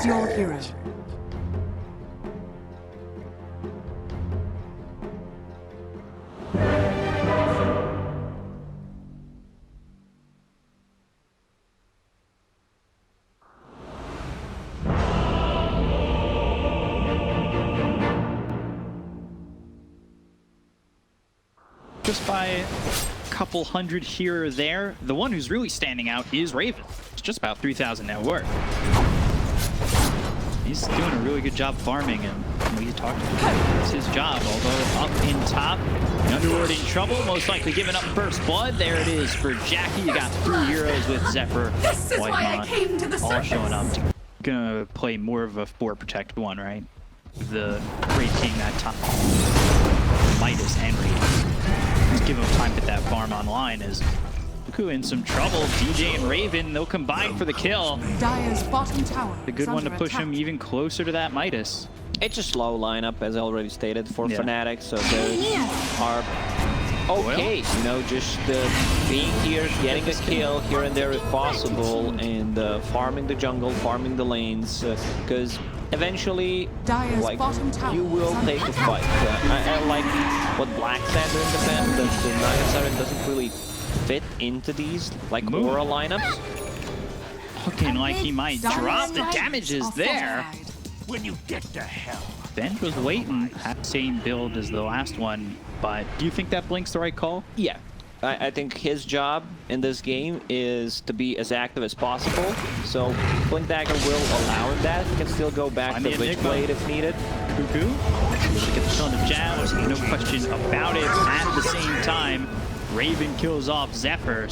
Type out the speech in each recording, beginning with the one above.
Choose your hero. Just by a couple hundred here or there. The one who's really standing out is Raven. It's just about 3,000 net worth. He's doing a really good job farming, and we talked about it's his job. Although up in top, Underworld in trouble, most likely giving up first blood. There it is for JaCkky. You got 3 heroes with Xepher, Whitemon, all showing up. Gonna play more of a 4 protect 1, right? The Great King that time. Midas and Raven. Just give him time to get that farm online as Kuku in some trouble. DJ and Raven, they'll combine for the kill. Dire's bottom tower. The good one to push him even closer to that Midas. It's a slow lineup, as I already stated, for Fnatic, so they are okay. You know, just being here, getting a kill here and there if possible, and farming the jungle, farming the lanes, because eventually, like, you will take a fight. I like what Black said in defense, that the Nine Siren doesn't really fit into these, like, aura lineups. Looking like he might drop. The damage is there. When you get to hell. Benj was waiting. Same build as the last one, but do you think that Blink's the right call? Yeah. I think his job in this game is to be as active as possible. So Blink Dagger will allow him that. He can still go back to Witchblade if needed. Kuku get the ton of Jabz, no question about it. At the same time, Raven kills off Xepher.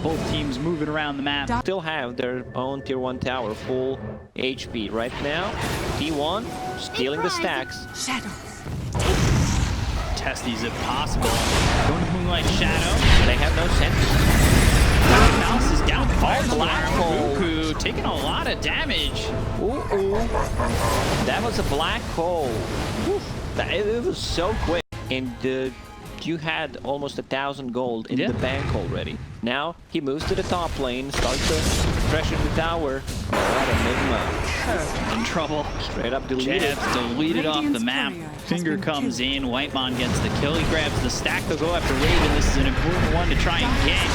Both teams moving around the map. Still have their own tier 1 tower, full HP. Right now, T1 stealing the stacks. Testies if possible. Going to Moonlight Shadow. They have no sense. Mouse is down. All black hole. Kuku taking a lot of damage. Ooh. That was a black hole. It was so quick. And you had almost 1,000 gold in the bank already. Now he moves to the top lane, starts to pressure the tower. What Enigma. In trouble. Straight up deleted. Jabz deleted off the map. Finger comes in. Whitemon gets the kill. He grabs the stack. They'll go after Raven. This is an important one to try and get.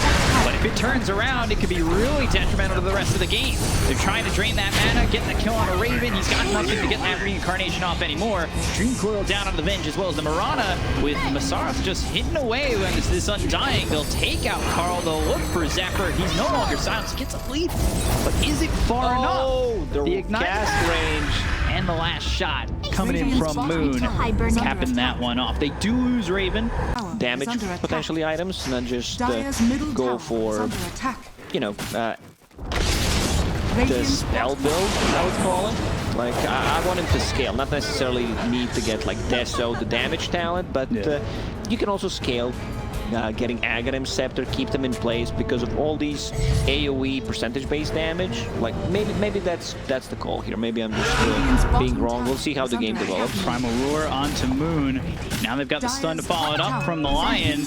But if it turns around, it could be really detrimental to the rest of the game. They're trying to drain that mana, getting the kill on a Raven. He's got nothing to get that reincarnation off anymore. Dream Coil down on the Venge as well as the Mirana with Masaros just hitting away when it's this Undying. They'll take out Karl. They'll look for Xepher. He's no longer silenced. Gets a lead. But is it far enough? The Ignite cast range. And the last shot coming in from Moon, capping that one off. They do lose Raven. Damage potentially items, not just go for, you know, the spell build, I would call it. Like, I want him to scale, not necessarily need to get like Deso, the damage talent, but you can also scale. Getting Aghanim Scepter, keep them in place because of all these AoE percentage-based damage. Like maybe that's the call here. Maybe I'm just being wrong. We'll see how the game develops. Primal Roar onto Moon. Now they've got the stun to follow it up from the Lion.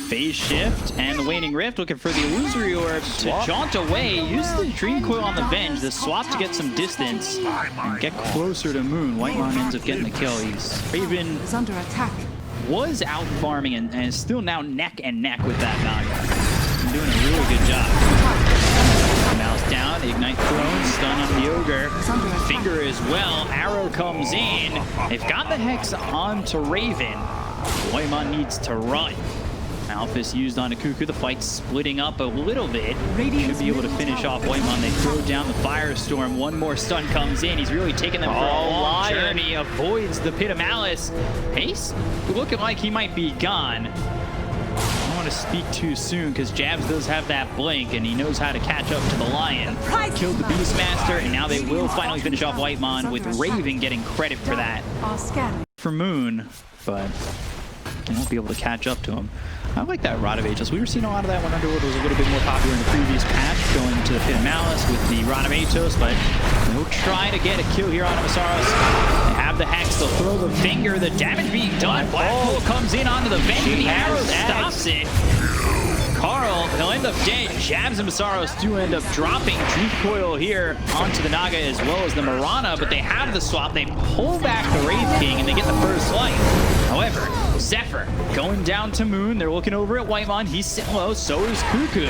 Phase shift and the Waning Rift looking for the Illusory Orb to jaunt away. Use the Dream Coil on the Venge. The swap to get some distance and get closer to Moon. Whitemon ends up getting the kill. Raven is under attack. Was out farming and is still now neck and neck with that Naga. Doing a really good job. Mouse down, Ignite Throne, stun on the Ogre. Finger as well, arrow comes in. They've got the Hex onto Raven. Whitemon needs to run. Alphys used onto Kuku. The fight's splitting up a little bit. Should be able to finish off Whitemon. They throw down the Firestorm. One more stun comes in. He's really taking them for a long journey. Avoids the Pit of Malice. Pace looking like he might be gone. I don't want to speak too soon because Jabz does have that blink and he knows how to catch up to the Lion. Killed the Beastmaster and now they will finally finish off Whitemon with Raven getting credit for that. For Moon, but they won't be able to catch up to him. I like that Rod of Aegis. We were seeing a lot of that when Underworld was a little bit more popular in the previous patch, going to the Pit of Malice with the Rod of Aegis, but they'll try to get a kill here on Masaros. They have the Hex, they'll throw the Finger, the damage being done. Black Hole comes in onto the Venge, the arrow stops it. Karl, he'll end up dead. Jabz and Masaros do end up dropping Dream Coil here onto the Naga as well as the Mirana, but they have the swap. They pull back the Wraith King and they get the first life. However, Xepher going down to Moon. They're looking over at Whitemon. He's sitting low. So is Kuku.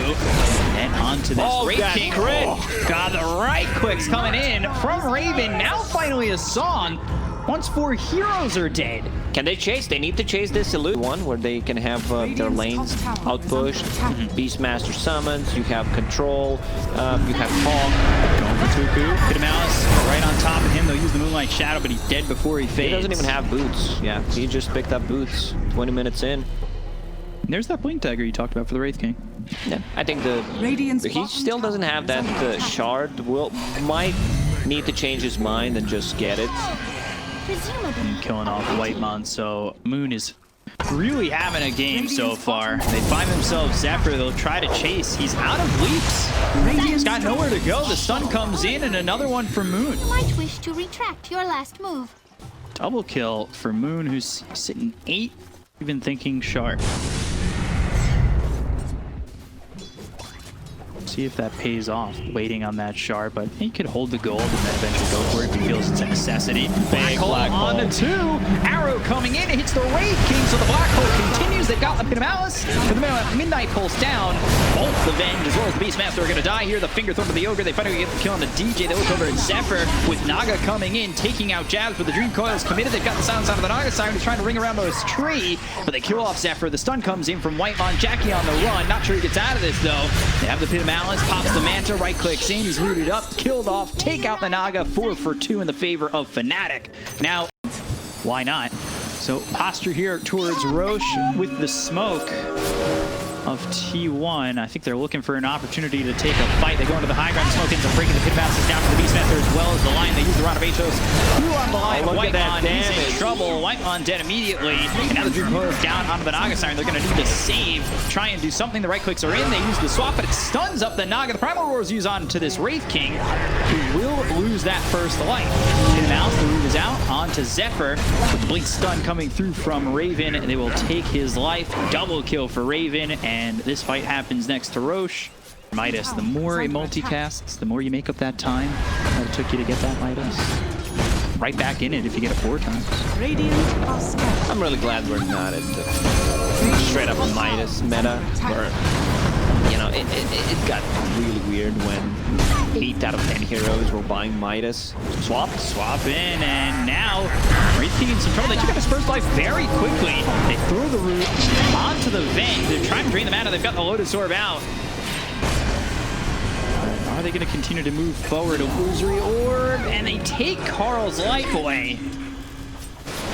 And onto this Wraith King. God, the right clicks coming in from Raven. Now finally a song. Once 4 heroes are dead. Can they chase? They need to chase this elude one where they can have their lanes outpushed. Beastmaster summons. You have control. You have Hawk. Going for Kuku. Get him out. Right on top of him. They'll use the Moonlight Shadow, but he's dead before he fades. He doesn't even have boots. Yeah, he just picked up boots 20 minutes in. And there's that Blink Dagger you talked about for the Wraith King. Yeah, I think he still doesn't have that shard. Might need to change his mind and just get it. And killing off Whitemon, so Moon is really having a game so far. They find themselves Xepher. They'll try to chase. He's out of leaps. He's got nowhere to go. The stun comes in, and another one for Moon. You might wish to retract your last move. Double kill for Moon, who's sitting 8, even thinking sharp. See if that pays off, waiting on that shard, but he could hold the gold and then eventually go for it if he feels it's a necessity. Black hole on the 2. Arrow coming in, it hits the Wraith King, so the black hole continues. They've got the Pit of Malice. For the Midnight Pulse down. Both the Venge as well as the Beastmaster are going to die here. The finger throw to the Ogre. They finally get the kill on the DJ. They look over at Xepher with Naga coming in, taking out Jabz, but the Dream Coil is committed. They've got the silence out of the Naga side. He's trying to ring around this tree, but they kill off Xepher. The stun comes in from Whitemon. JaCkky on the run. Not sure he gets out of this, though. They have the Pit of Malice. Pops the Manta, right clicks in, he's rooted up, killed off, take out the Naga, 4 for 2 in the favor of Fnatic. Now, why not? So posture here towards Roche with the smoke of T1. I think they're looking for an opportunity to take a fight. They go into the high ground, smoke ends up breaking the pit passes down to the Beastmaster as well as the Lion. They use the Rod of Atos. 2 on the line of Whitemon. He's in trouble. Whitemon dead immediately. And now the Dream Coil is down onto the Naga Siren. They're going to need to save, try and do something. The right clicks are in. They use the swap, but it stuns up the Naga. The Primal Roars use on to this Wraith King, who will lose that first life. And now the root is out onto Xepher with the Blink stun coming through from Raven. And they will take his life. Double kill for Raven. And this fight happens next to Roche. Midas, the more it multicasts, the more you make up that time that it took you to get that Midas. Right back in it if you get it 4 times. I'm really glad we're not at the straight up Midas meta, where, you know, it got really weird when 8 out of 10 heroes were buying Midas. Swap in, and now Wraith King in some trouble. They took out his first life very quickly. They throw the root onto the Venge. They're trying to drain the mana. They've got the Lotus Orb out. Are they going to continue to move forward? Illusory Orb, and they take Karl's life away.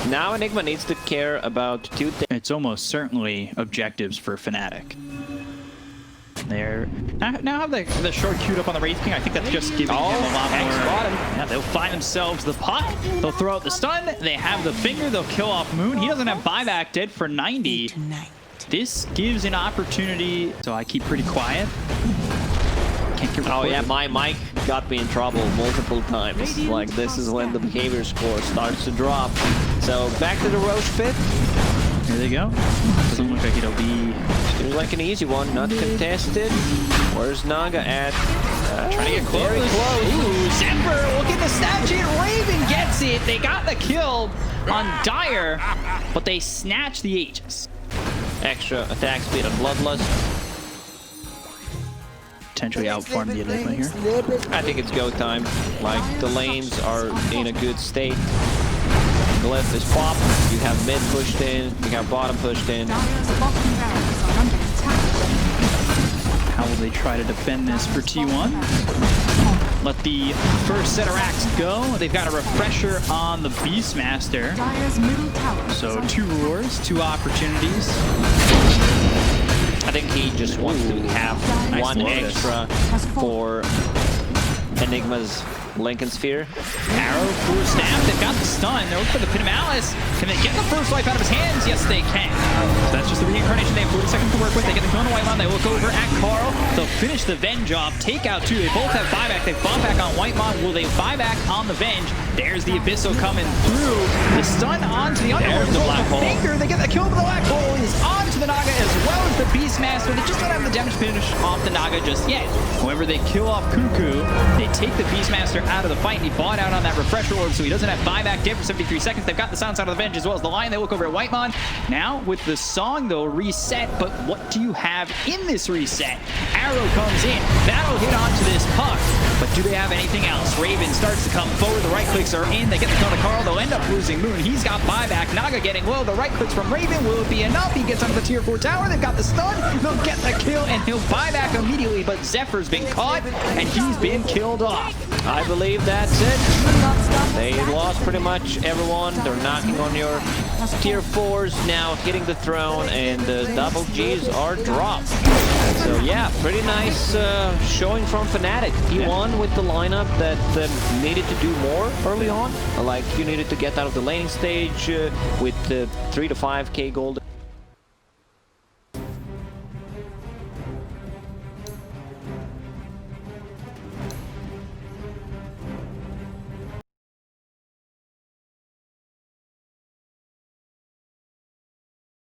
Now Enigma needs to care about 2 things. It's almost certainly objectives for Fnatic. They're now have the short queued up on the Wraith King. I think that's just giving him a lot more. Yeah, they'll find themselves the puck. They'll throw out the stun. They have the finger. They'll kill off Moon. He doesn't have buyback, dead for 90. This gives an opportunity, so I keep pretty quiet. Oh yeah, my mic got me in trouble multiple times. Like, this is when the behavior score starts to drop. So back to the Roche pit. Here they go. Doesn't look like it'll be... Seems like an easy one, not contested. Where's Naga at? Trying to get close. Very close. Ooh, Xepher looking to snatch it. Raven gets it. They got the kill on Dire, but they snatch the Aegis. Extra attack speed on Bloodlust. Potentially outfarm the Enigma here. I think it's go time. Like, the lanes are in a good state. Glyph is popped. You have mid pushed in. You have bottom pushed in. How will they try to defend this for T1? Let the first set of racks go. They've got a refresher on the Beastmaster. So 2 roars, 2 opportunities. I think he just wants to have one extra for Enigma's Lincoln Sphere. Arrow for Snap. They've got the stun. They're looking for the Pit of Malice. Can they get the first life out of his hands? Yes, they can. So that's just the reincarnation. They have 40 seconds to work with. They get the kill on the Whitemon. They look over at Karl. They'll finish the Venge off. Take out 2. They both have buyback. They bomb back on Whitemon. Will they buy back on the Venge? There's the Abyssal coming through. The stun onto the Underworld. There's the Black Hole. Finger. They get the kill, but the Black Hole is onto the Naga as well as the Beastmaster. They just don't have the damage finish off the Naga just yet. However, they kill off Kuku. They take the Beastmaster out of the fight, and he bought out on that refresher orb, so he doesn't have buyback dead for 73 seconds. They've got the Silence out of the Venge as well as the Lion. They look over at Whitemon. Now, with the song, though, reset, but what do you have in this reset? Arrow comes in. That'll hit onto this puck, but do they have anything else? Raven starts to come forward. The right clicks are in. They get the kill to Karl. They'll end up losing Moon. He's got buyback. Naga getting low. The right clicks from Raven. Will it be enough? He gets onto the tier 4 tower. They've got the stun. They'll get the kill, and he'll buy back immediately, but Xepher's been caught, and he's been killed off. I believe that's it. They lost pretty much everyone. They're knocking on your tier 4s, now hitting the throne, and the double Gs are dropped. So yeah, pretty nice showing from Fnatic. He won with the lineup that needed to do more early on. Like, you needed to get out of the laning stage with 3 to 5k gold.